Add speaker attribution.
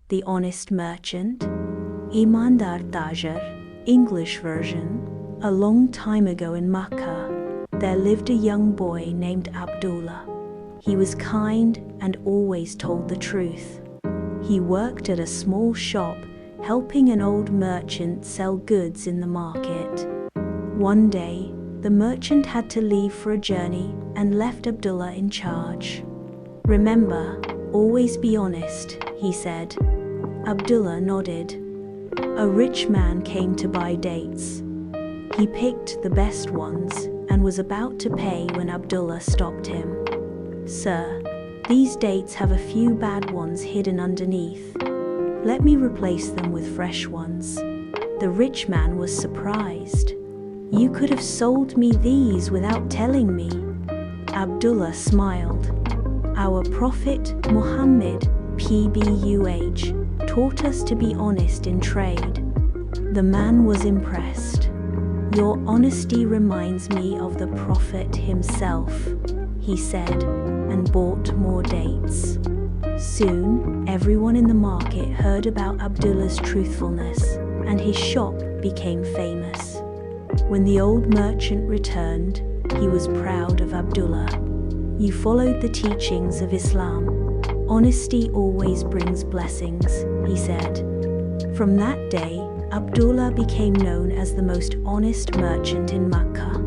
Speaker 1: the honest merchant. Imandar Tajar, English version. A long time ago in Makkah, there lived a young boy named Abdullah. He was kind and always told the truth. He worked at a small shop, helping an old merchant sell goods in the market. One day, the merchant had to leave for a journey and left Abdullah in charge. "Remember, always be honest," he said. Abdullah nodded. A rich man came to buy dates. He picked the best ones and was about to pay when Abdullah stopped him. "Sir, these dates have a few bad ones hidden underneath. Let me replace them with fresh ones." The rich man was surprised. "You could have sold me these without telling me." Abdullah smiled. "Our Prophet Muhammad, PBUH, taught us to be honest in trade." The man was impressed. "Your honesty reminds me of the Prophet himself," he said, and bought more dates. Soon, everyone in the market heard about Abdullah's truthfulness, and his shop became famous. When the old merchant returned, he was proud of Abdullah. "You followed the teachings of Islam. Honesty always brings blessings," he said. From that day, Abdullah became known as the most honest merchant in Makkah.